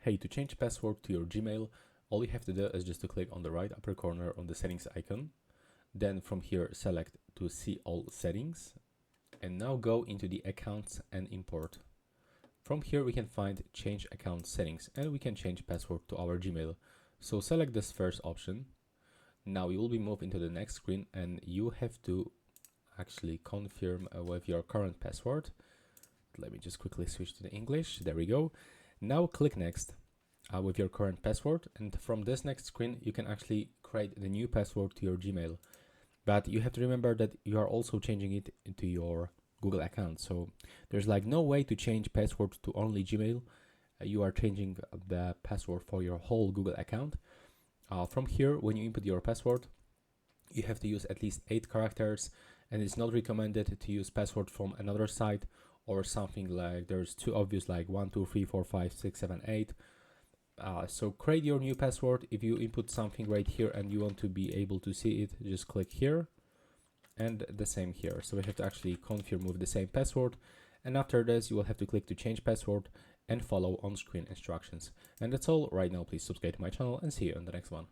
Hey, to change password to your Gmail, all you have to do is just to click on the right upper corner on the settings icon. Then from here, select to see all settings. And now go into the accounts and import. From here, we can find change account settings and we can change password to our Gmail. So select this first option. Now you will be moved into the next screen and you have to actually confirm with your current password. Let me just quickly switch to the English. There we go. Now click next with your current password, and from this next screen you can actually create the new password to your Gmail. But you have to remember that you are also changing it into your Google account. So there's like no way to change password to only Gmail. You are changing the password for your whole Google account. From here, when you input your password, you have to use at least 8 characters, and it's not recommended to use password from another site or something like there's too obvious like 1 2 3 4 5 6 7 8. So create your new password. If you input something right here and you want to be able to see it, just click here, and the same here. So we have to actually confirm with the same password, and after this you will have to click to change password and follow on screen instructions. And that's all right now. Please subscribe to my channel and see you on the next one.